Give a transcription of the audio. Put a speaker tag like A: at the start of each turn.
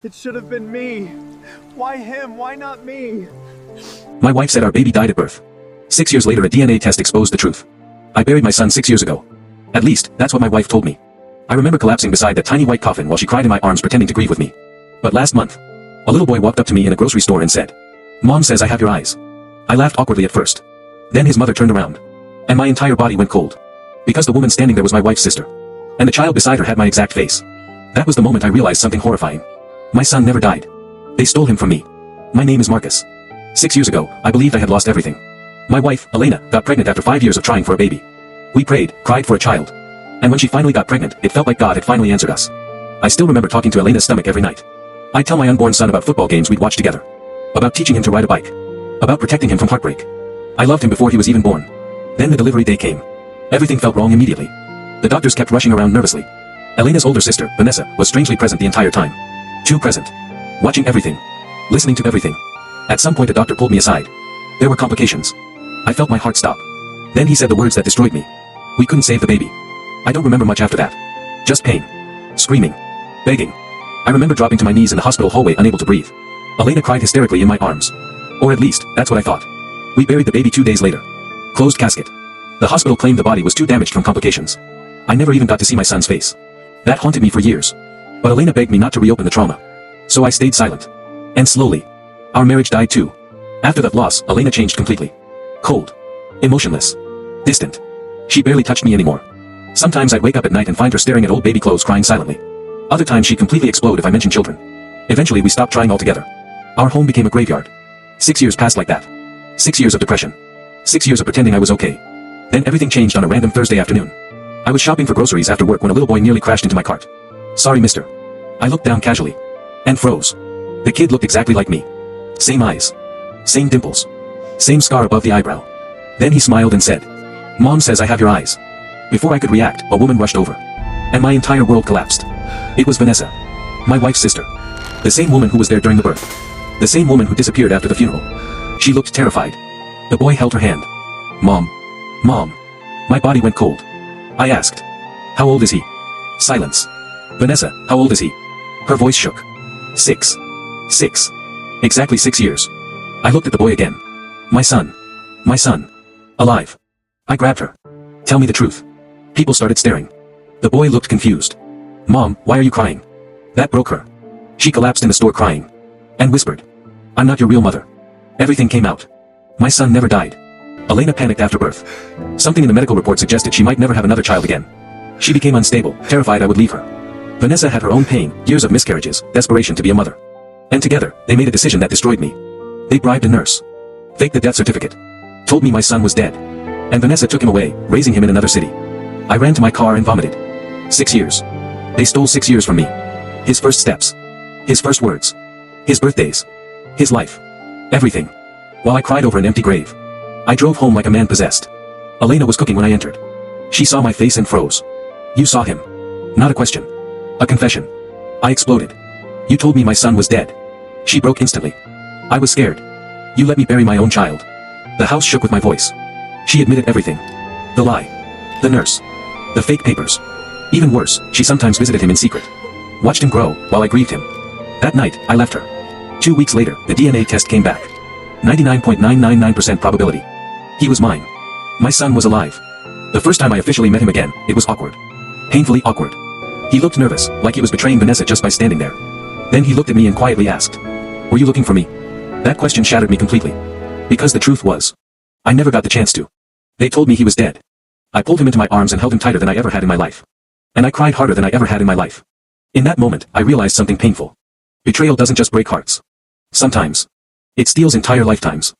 A: It should have been me. Why him? Why not me?
B: My wife said our baby died at birth. 6 years later, a DNA test exposed the truth. I buried my son 6 years ago. At least, that's what my wife told me. I remember collapsing beside that tiny white coffin while she cried in my arms pretending to grieve with me. But last month, a little boy walked up to me in a grocery store and said, "Mom says I have your eyes." I laughed awkwardly at first. Then his mother turned around. And my entire body went cold. Because the woman standing there was my wife's sister. And the child beside her had my exact face. That was the moment I realized something horrifying. My son never died. They stole him from me. My name is Marcus. 6 years ago, I believed I had lost everything. My wife, Elena, got pregnant after 5 years of trying for a baby. We prayed, cried for a child. And when she finally got pregnant, it felt like God had finally answered us. I still remember talking to Elena's stomach every night. I'd tell my unborn son about football games we'd watch together. About teaching him to ride a bike. About protecting him from heartbreak. I loved him before he was even born. Then the delivery day came. Everything felt wrong immediately. The doctors kept rushing around nervously. Elena's older sister, Vanessa, was strangely present the entire time. Too present. Watching everything. Listening to everything. At some point a doctor pulled me aside. There were complications. I felt my heart stop. Then he said the words that destroyed me. We couldn't save the baby. I don't remember much after that. Just pain. Screaming. Begging. I remember dropping to my knees in the hospital hallway unable to breathe. Elena cried hysterically in my arms. Or at least, that's what I thought. We buried the baby 2 days later. Closed casket. The hospital claimed the body was too damaged from complications. I never even got to see my son's face. That haunted me for years. But Elena begged me not to reopen the trauma. So I stayed silent. And slowly, our marriage died too. After that loss, Elena changed completely. Cold. Emotionless. Distant. She barely touched me anymore. Sometimes I'd wake up at night and find her staring at old baby clothes crying silently. Other times she'd completely explode if I mentioned children. Eventually we stopped trying altogether. Our home became a graveyard. 6 years passed like that. 6 years of depression. 6 years of pretending I was okay. Then everything changed on a random Thursday afternoon. I was shopping for groceries after work when a little boy nearly crashed into my cart. "Sorry, mister." I looked down casually. And froze. The kid looked exactly like me. Same eyes. Same dimples. Same scar above the eyebrow. Then he smiled and said, "Mom says I have your eyes." Before I could react, a woman rushed over. And my entire world collapsed. It was Vanessa. My wife's sister. The same woman who was there during the birth. The same woman who disappeared after the funeral. She looked terrified. The boy held her hand. "Mom. Mom." My body went cold. I asked, "How old is he?" Silence. "Vanessa, how old is he?" Her voice shook. 6. 6. Exactly 6 years. I looked at the boy again. My son. My son. Alive. I grabbed her. "Tell me the truth." People started staring. The boy looked confused. "Mom, why are you crying?" That broke her. She collapsed in the store crying. And whispered, "I'm not your real mother." Everything came out. My son never died. Elena panicked after birth. Something in the medical report suggested she might never have another child again. She became unstable, terrified I would leave her. Vanessa had her own pain, years of miscarriages, desperation to be a mother. And together, they made a decision that destroyed me. They bribed a nurse. Faked the death certificate. Told me my son was dead. And Vanessa took him away, raising him in another city. I ran to my car and vomited. 6 years. They stole 6 years from me. His first steps. His first words. His birthdays. His life. Everything. While I cried over an empty grave. I drove home like a man possessed. Elena was cooking when I entered. She saw my face and froze. "You saw him." Not a question. A confession. I exploded. "You told me my son was dead." She broke instantly. I was scared. "You let me bury my own child." The house shook with my voice. She admitted everything. The lie. The nurse. The fake papers. Even worse, she sometimes visited him in secret. Watched him grow, while I grieved him. That night, I left her. 2 weeks later, the DNA test came back. 99.999% probability. He was mine. My son was alive. The first time I officially met him again, it was awkward. Painfully awkward. He looked nervous, like he was betraying Vanessa just by standing there. Then he looked at me and quietly asked, "Were you looking for me?" That question shattered me completely. Because the truth was, I never got the chance to. They told me he was dead. I pulled him into my arms and held him tighter than I ever had in my life. And I cried harder than I ever had in my life. In that moment, I realized something painful. Betrayal doesn't just break hearts. Sometimes, it steals entire lifetimes.